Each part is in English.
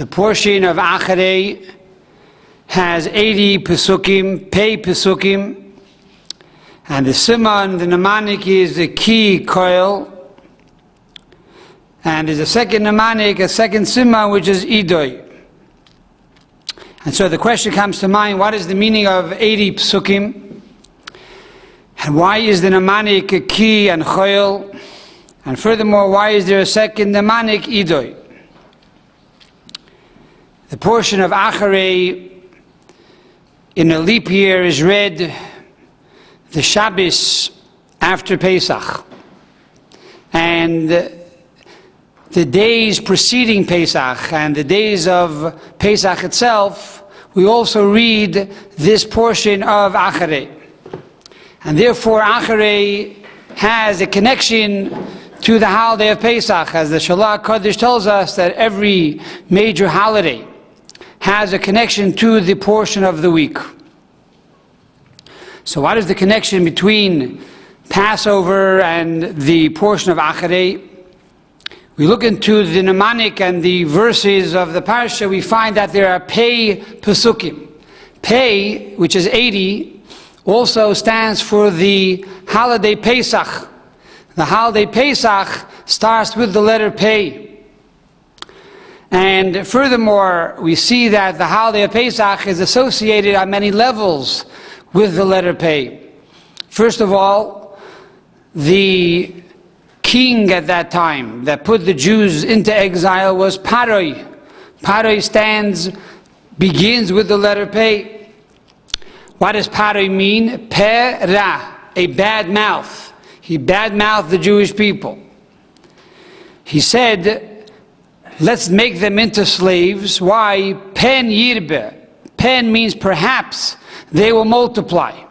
The portion of Acharei has 80 pasukim, psukim, and the siman, the mnemonic, is the key coil, and there's a second mnemonic, a second siman, which is idoi. And so the question comes to mind, what is the meaning of 80 psukim? And why is the mnemonic a key and coil? And furthermore, why is there a second mnemonic, idoi? The portion of Acharei in a leap year is read the Shabbos after Pesach. And the days preceding Pesach and the days of Pesach itself, we also read this portion of Acharei. And therefore Acharei has a connection to the holiday of Pesach, as the Shalach Kodesh tells us that every major holiday has a connection to the portion of the week. So what is the connection between Passover and the portion of Acharei? We look into the mnemonic and the verses of the Parsha, we find that there are psukim. Pei, which is 80, also stands for the holiday Pesach. The holiday Pesach starts with the letter Pei. And furthermore, we see that the holiday of Pesach is associated on many levels with the letter Pei. First of all, the king at that time that put the Jews into exile was Paroi. Paroi begins with the letter Pei. What does Paroi mean? Ra, a bad mouth. He bad-mouthed the Jewish people. He said, let's make them into slaves. Why? Pen yirbe. Pen means perhaps they will multiply.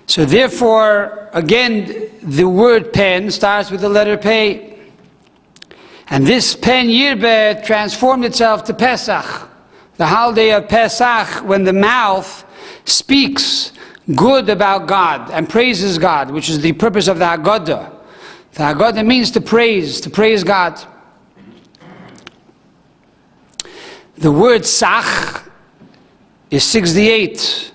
So therefore, again, the word pen starts with the letter Pei. And this pen yirbe transformed itself to Pesach, the holiday of Pesach, when the mouth speaks good about God and praises God, which is the purpose of the Haggadah. The Haggadah means to praise God. The word Sach is 68,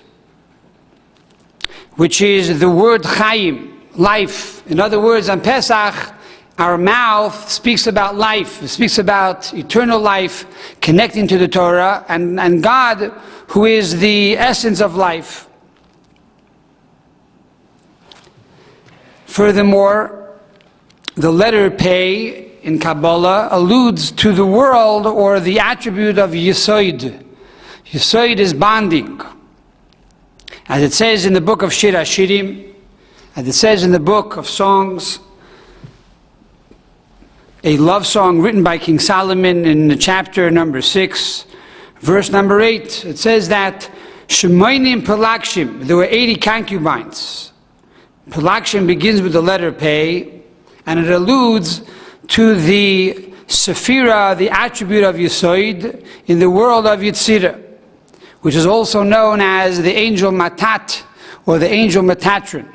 which is the word Chaim, life. In other words, on Pesach, our mouth speaks about life. It speaks about eternal life, connecting to the Torah, and God, who is the essence of life. Furthermore, the letter Pei in Kabbalah alludes to the world or the attribute of Yesod. Yesod is bonding. As it says in the book of Shir HaShirim, as it says in the book of Songs, a love song written by King Solomon in chapter number 6, verse number 8, it says that Shemanim Pelakshim, there were 80 concubines. Pelakshim begins with the letter Pei, and it alludes to the Sephira, the attribute of Yesod, in the world of Yetzirah, which is also known as the angel Matat, or the angel Metatron.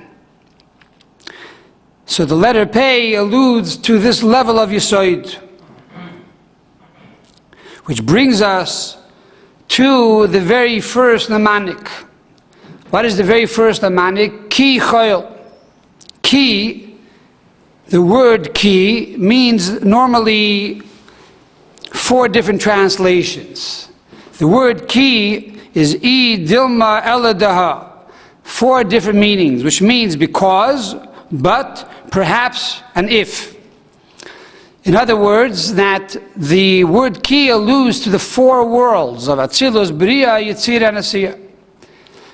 So the letter Pei alludes to this level of Yesod, which brings us to the very first mnemonic. What is the very first mnemonic? Ki choil. Ki, the word ki, means normally 4 different translations. The word ki is I Dilma Eladaha, 4 different meanings, which means because, but, perhaps, and if. In other words, that the word ki alludes to the 4 worlds of Atzilus, Bria, Yetzirah, and Asiyah.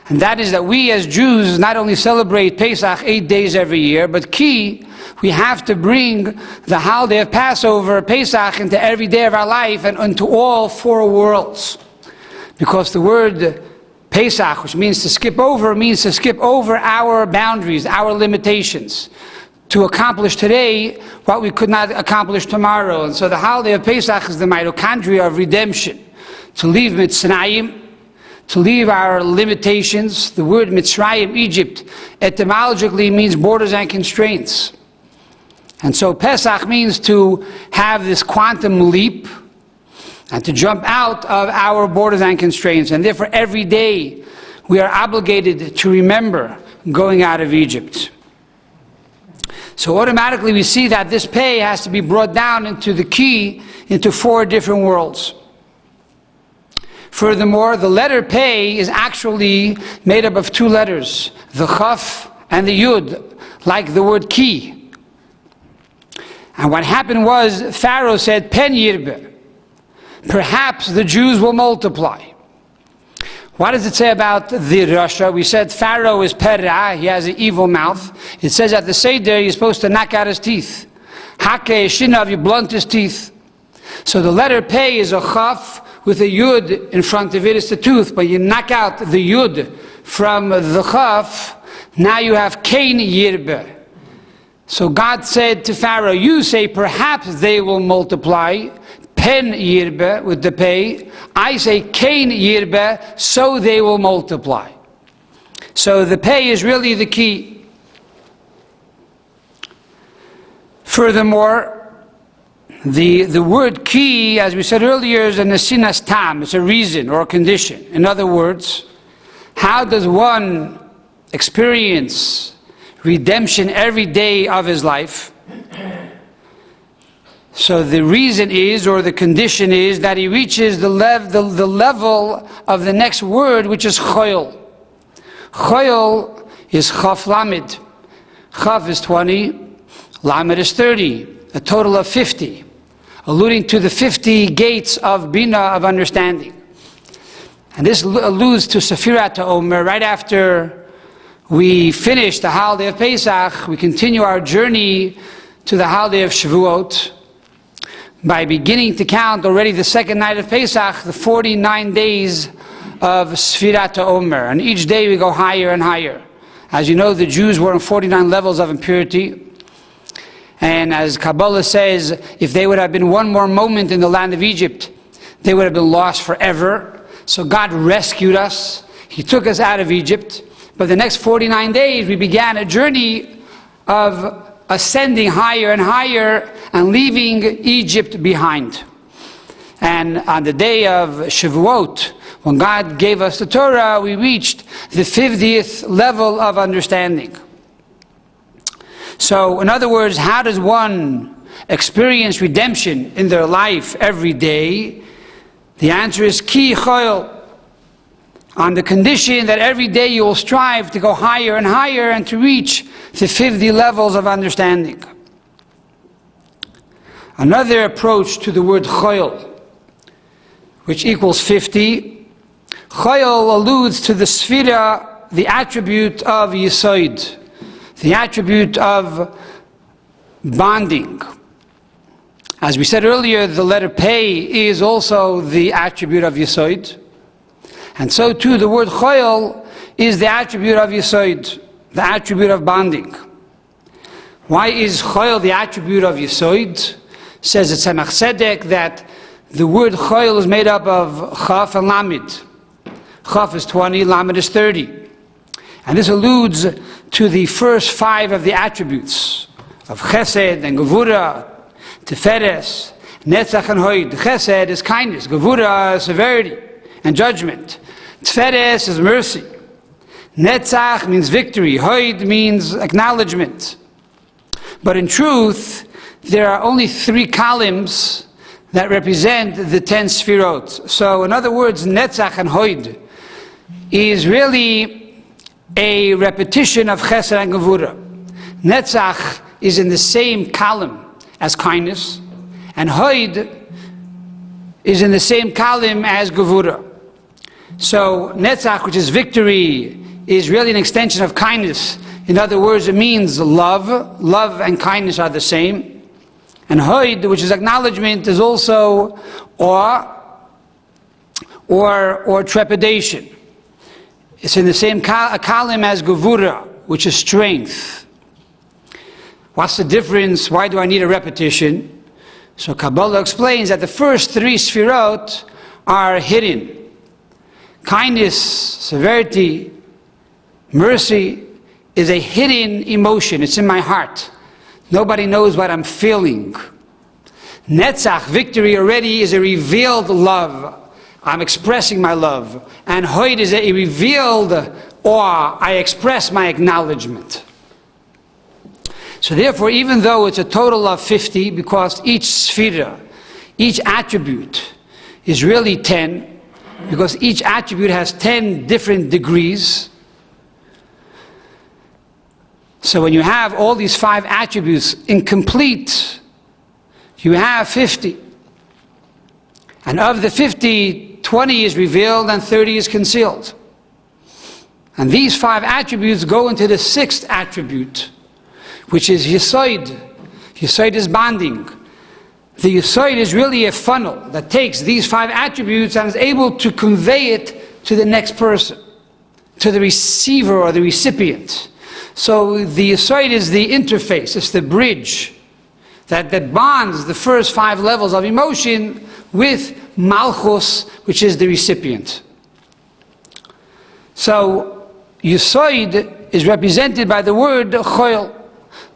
And that is that we as Jews not only celebrate Pesach 8 days every year, but ki, we have to bring the holiday of Passover, Pesach, into every day of our life and into all 4 worlds. Because the word Pesach, which means to skip over our boundaries, our limitations, to accomplish today what we could not accomplish tomorrow. And so the holiday of Pesach is the mitochondria of redemption, to leave Mitzrayim, to leave our limitations. The word Mitzrayim, Egypt, etymologically means borders and constraints. And so Pesach means to have this quantum leap and to jump out of our borders and constraints. And therefore, every day we are obligated to remember going out of Egypt. So automatically we see that this pei has to be brought down into the key, into 4 different worlds. Furthermore, the letter pei is actually made up of 2 letters, the chaf and the yud, like the word ki. And what happened was, Pharaoh said, pen yirbe, perhaps the Jews will multiply. What does it say about the Rasha? We said Pharaoh is perah, he has an evil mouth. It says at the Seder you're supposed to knock out his teeth. Hake shinav, you blunt his teeth. So the letter pei is a chaf with a yud in front of it, it's the tooth, but you knock out the yud from the chaf, now you have kain yirbe. So God said to Pharaoh, you say perhaps they will multiply, pen yirbe with the pei. I say kain yirbe, so they will multiply. So the pei is really the key. Furthermore, the word ki, as we said earlier, is a nesinas tam. It's a reason or a condition. In other words, how does one experience redemption every day of his life? So the reason is, or the condition is, that he reaches the level of the next word, which is choil. Choil is chaf lamed. Chaf is 20, lamed is 30, a total of 50, alluding to the 50 gates of bina, of understanding. And this alludes to Sefirat Omer. Right after we finish the holiday of Pesach, we continue our journey to the holiday of Shavuot by beginning to count already the second night of Pesach, the 49 days of Sfirat Omer. And each day we go higher and higher. As you know, the Jews were in 49 levels of impurity. And as Kabbalah says, if they would have been one more moment in the land of Egypt, they would have been lost forever. So God rescued us. He took us out of Egypt. But the next 49 days, we began a journey of ascending higher and higher and leaving Egypt behind. And on the day of Shavuot, when God gave us the Torah, we reached the 50th level of understanding. So, in other words, how does one experience redemption in their life every day? The answer is ki choil, on the condition that every day you will strive to go higher and higher and to reach the 50 levels of understanding. Another approach to the word choil, which equals 50, choil alludes to the sphira, the attribute of yesod, the attribute of bonding. As we said earlier, the letter pei is also the attribute of yesod. And so too the word choil is the attribute of yesod, the attribute of bonding. Why is choil the attribute of yesod? Says at Tzemach Tzedek that the word choil is made up of chaf and lamed. Chaf is 20, lamed is 30. And this alludes to the first 5 of the attributes of chesed and gevura, tiferes, netzach and hoid. Chesed is kindness, gevura is severity and judgment. Tiferes is mercy. Netzach means victory. Hoid means acknowledgement. But in truth, there are only 3 columns that represent the 10 sfirot. So in other words, Netzach and Hoid is really a repetition of Chesed and Gevura. Netzach is in the same column as kindness, and Hoid is in the same column as Gevura. So Netzach, which is victory, is really an extension of kindness. In other words, it means love. Love and kindness are the same. And Hoid, which is acknowledgement, is also awe or trepidation. It's in the same column as Gevura, which is strength. What's the difference? Why do I need a repetition? So Kabbalah explains that the first 3 sfirot are hidden. Kindness, severity, mercy is a hidden emotion. It's in my heart. Nobody knows what I'm feeling. Netzach, victory, already is a revealed love. I'm expressing my love. And Hoid is a revealed awe. I express my acknowledgement. So therefore, even though it's a total of 50, because each sphera, each attribute is really 10, because each attribute has 10 different degrees. So when you have all these 5 attributes incomplete, you have 50. And of the 50, 20 is revealed and 30 is concealed. And these 5 attributes go into the 6th attribute, which is Yesod. Yesod is bonding. The Yesod is really a funnel that takes these 5 attributes and is able to convey it to the next person, to the receiver or the recipient. So the Yesod is the interface, it's the bridge that bonds the first 5 levels of emotion with Malchus, which is the recipient. So Yesod is represented by the word Choil.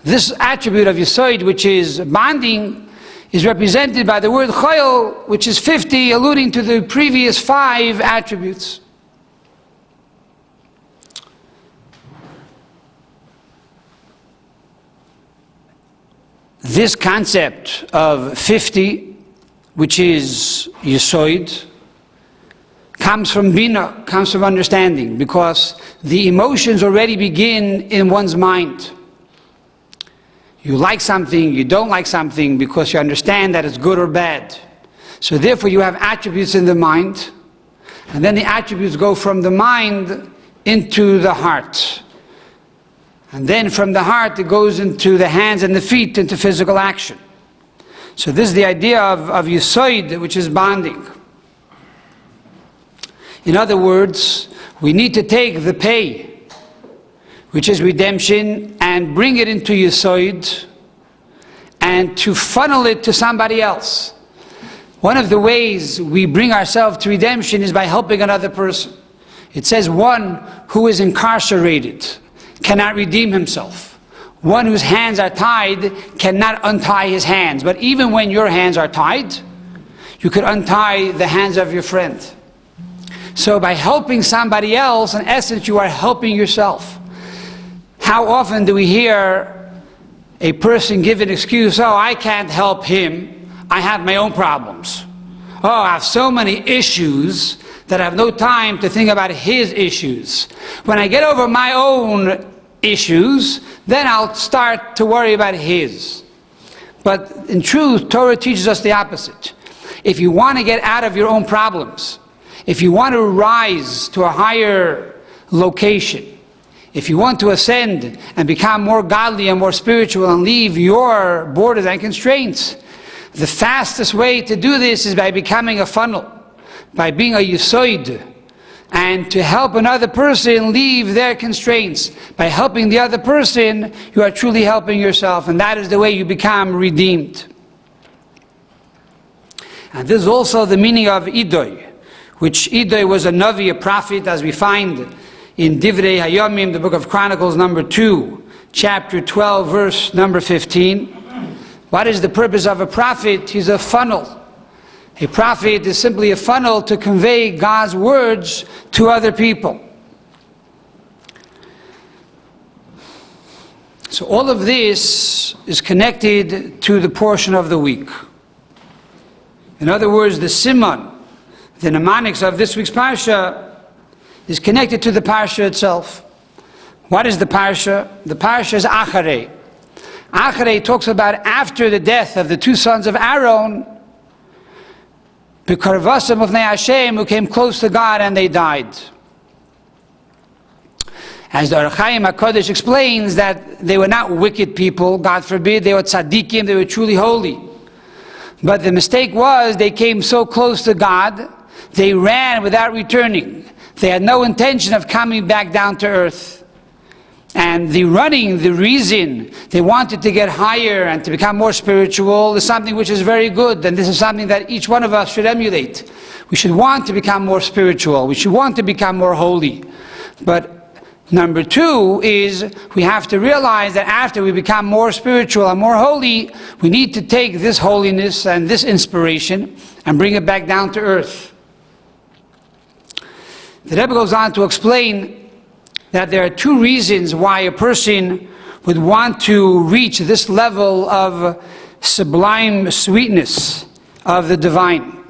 This attribute of Yesod, which is bonding, is represented by the word Choil, which is 50, alluding to the previous 5 attributes. This concept of 50, which is Yesod, comes from Bina, comes from understanding, because the emotions already begin in one's mind. You like something, you don't like something, because you understand that it's good or bad. So therefore you have attributes in the mind, and then the attributes go from the mind into the heart. And then from the heart it goes into the hands and the feet, into physical action. So this is the idea of Yesod, which is bonding. In other words, we need to take the pay, which is redemption, and bring it into Yesod, and to funnel it to somebody else. One of the ways we bring ourselves to redemption is by helping another person. It says one who is incarcerated cannot redeem himself. One whose hands are tied cannot untie his hands. But even when your hands are tied, you could untie the hands of your friend. So by helping somebody else, in essence, you are helping yourself. How often do we hear a person give an excuse, oh, I can't help him, I have my own problems. Oh, I have so many issues that I have no time to think about his issues. When I get over my own issues, then I'll start to worry about his. But in truth, Torah teaches us the opposite. If you want to get out of your own problems, if you want to rise to a higher location, if you want to ascend and become more godly and more spiritual and leave your borders and constraints, the fastest way to do this is by becoming a funnel, by being a Yesod, and to help another person leave their constraints. By helping the other person, you are truly helping yourself, and that is the way you become redeemed. And this is also the meaning of Idoi, which Idoi was a Navi, a prophet, as we find in Divrei Hayomim, the book of Chronicles, number 2, chapter 12, verse number 15. What is the purpose of a prophet? He's a funnel. A prophet is simply a funnel to convey God's words to other people. So all of this is connected to the portion of the week. In other words, the siman, the mnemonics of this week's Parsha, is connected to the Parsha itself. What is the Parsha? The Parsha is Acharei. Acharei talks about after the death of the 2 sons of Aaron, B'karvasam of Hashem, who came close to God and they died. As the Archaim HaKadosh explains, that they were not wicked people, God forbid, they were tzaddikim, they were truly holy. But the mistake was they came so close to God, they ran without returning. They had no intention of coming back down to earth. And the running, the reason they wanted to get higher and to become more spiritual is something which is very good. And this is something that each one of us should emulate. We should want to become more spiritual. We should want to become more holy. But Number two is we have to realize that after we become more spiritual and more holy, we need to take this holiness and this inspiration and bring it back down to earth. The Rebbe goes on to explain that there are two reasons why a person would want to reach this level of sublime sweetness of the divine.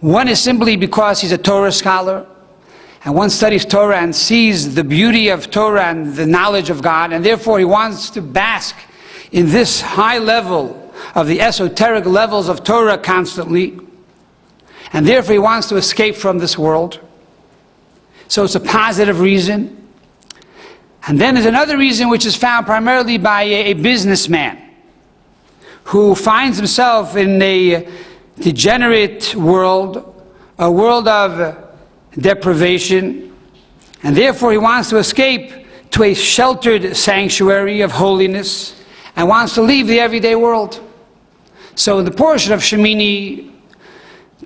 One is simply because he's a Torah scholar, and one studies Torah and sees the beauty of Torah and the knowledge of God, and therefore he wants to bask in this high level of the esoteric levels of Torah constantly, and therefore he wants to escape from this world. So it's a positive reason. And then there's another reason which is found primarily by a businessman who finds himself in a degenerate world, a world of deprivation, and therefore he wants to escape to a sheltered sanctuary of holiness and wants to leave the everyday world. So in the portion of Shemini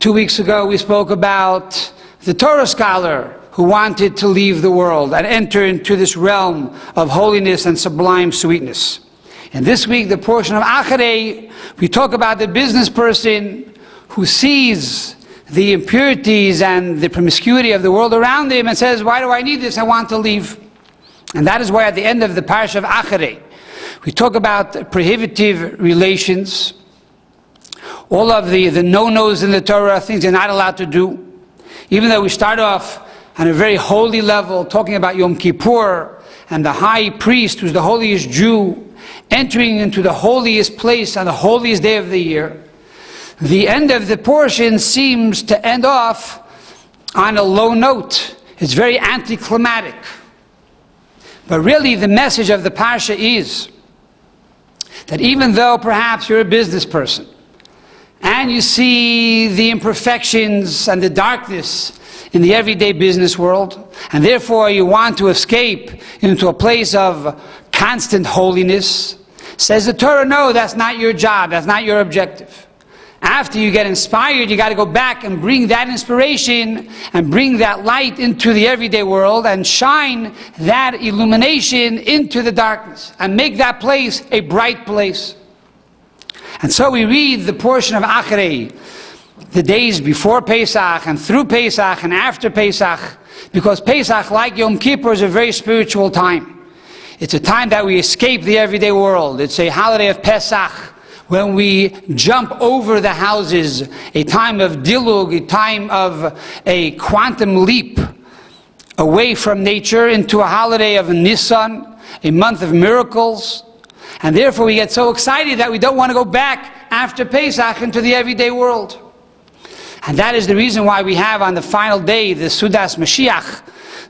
2 weeks ago we spoke about the Torah scholar who wanted to leave the world and enter into this realm of holiness and sublime sweetness. And this week, the portion of Acharei, we talk about the business person who sees the impurities and the promiscuity of the world around him and says, why do I need this? I want to leave. And that is why at the end of the Parshah of Acharei, we talk about prohibitive relations, all of the no-nos in the Torah, things you're not allowed to do. Even though we start off on a very holy level, talking about Yom Kippur and the high priest, who's the holiest Jew, entering into the holiest place on the holiest day of the year. The end of the portion seems to end off on a low note. It's very anticlimactic. But really the message of the Parsha is that even though perhaps you're a business person and you see the imperfections and the darkness in the everyday business world, and therefore you want to escape into a place of constant holiness, says the Torah, no, that's not your job, that's not your objective. After you get inspired, you got to go back and bring that inspiration and bring that light into the everyday world and shine that illumination into the darkness and make that place a bright place. And so we read the portion of Acharei, the days before Pesach and through Pesach and after Pesach, because Pesach, like Yom Kippur, is a very spiritual time. It's a time that we escape the everyday world. It's a holiday of Pesach, when we jump over the houses, a time of dilug, a time of a quantum leap away from nature into a holiday of Nisan, a month of miracles. And therefore we get so excited that we don't want to go back after Pesach into the everyday world. And that is the reason why we have on the final day the Sudas Mashiach,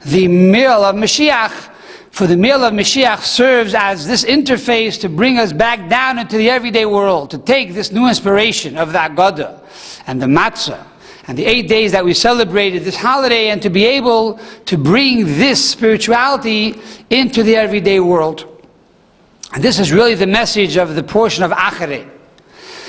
the meal of Mashiach. For the meal of Mashiach serves as this interface to bring us back down into the everyday world, to take this new inspiration of the Agada and the Matzah and the 8 days that we celebrated this holiday, and to be able to bring this spirituality into the everyday world. And this is really the message of the portion of Acharei.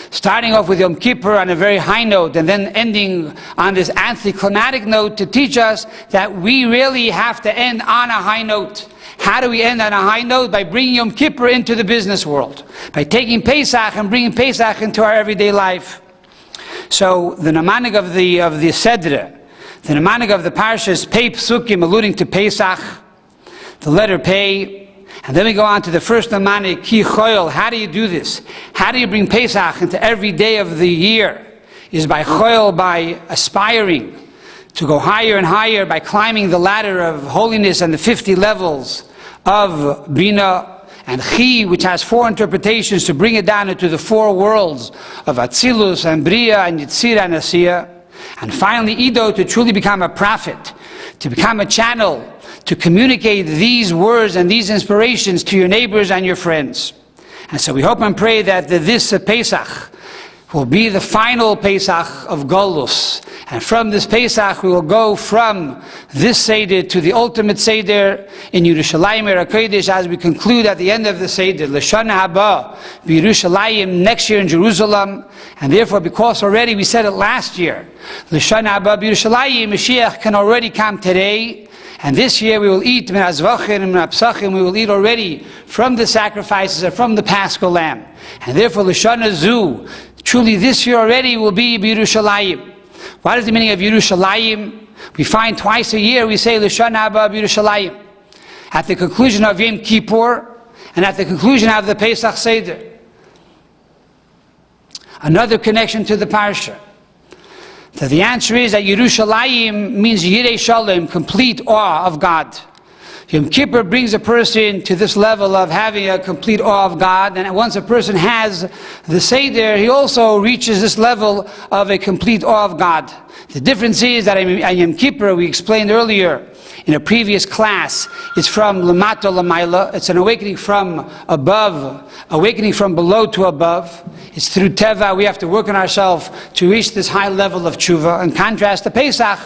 Starting off with Yom Kippur on a very high note and then ending on this anticlimactic note to teach us that we really have to end on a high note. How do we end on a high note? By bringing Yom Kippur into the business world. By taking Pesach and bringing Pesach into our everyday life. So the mnemonic of the Sedra, the mnemonic of the Parsha is Pei Psukim, alluding to Pesach, the letter Pei. And then we go on to the first mnemonic, Ki Choyel. How do you do this? How do you bring Pesach into every day of the year? Is by Choyel, by aspiring to go higher and higher, by climbing the ladder of holiness and the 50 levels of Bina, and Chi, which has 4 interpretations, to bring it down into the 4 worlds of Atzilus and Bria and Yitzira and Asiya. And finally, Ido, to truly become a prophet, to become a channel, to communicate these words and these inspirations to your neighbors and your friends. And so we hope and pray that this Pesach will be the final Pesach of Golus. And from this Pesach we will go from this Seder to the ultimate Seder in Yerushalayim HaKodesh, as we conclude at the end of the Seder, L'Shana Haba, Yerushalayim, next year in Jerusalem. And therefore, because already we said it last year, L'Shana Haba, Yerushalayim, Mashiach can already come today. And this year we will eat min hazvachin and min hapsachim, we will eat already from the sacrifices and from the Paschal lamb. And therefore L'shana Zu, truly this year already will be Yerushalayim. What is the meaning of Yerushalayim? We find twice a year we say L'shana Haba Yerushalayim. At the conclusion of Yom Kippur and at the conclusion of the Pesach Seder. Another connection to the Parsha. So the answer is that Yerushalayim means Yirei Shalom, complete awe of God. Yom Kippur brings a person to this level of having a complete awe of God, and once a person has the Seder, he also reaches this level of a complete awe of God. The difference is that in Yom Kippur, we explained earlier in a previous class, it's from Lamata Lamaila, it's an awakening from above, awakening from below to above. It's through Teva, we have to work on ourselves to reach this high level of tshuva. In contrast to Pesach,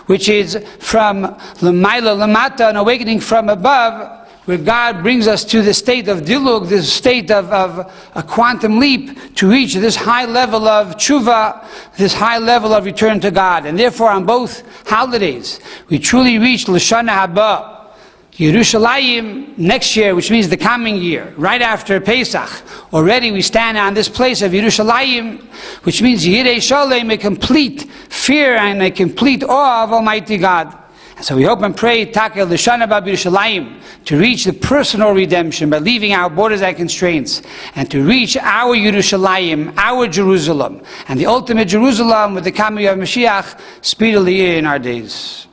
which is from Lamaila Lamata, an awakening from above, where God brings us to the state of dilug, this state of a quantum leap to reach this high level of tshuva, this high level of return to God. And therefore on both holidays, we truly reach L'shana Haba, Yerushalayim, next year, which means the coming year, right after Pesach. Already we stand on this place of Yerushalayim, which means Yirei Shalom, a complete fear and a complete awe of Almighty God. And so we hope and pray, Taka L'shana Haba Yerushalayim, to reach the personal redemption by leaving our borders and constraints, and to reach our Yerushalayim, our Jerusalem, and the ultimate Jerusalem with the coming of Mashiach speedily in our days.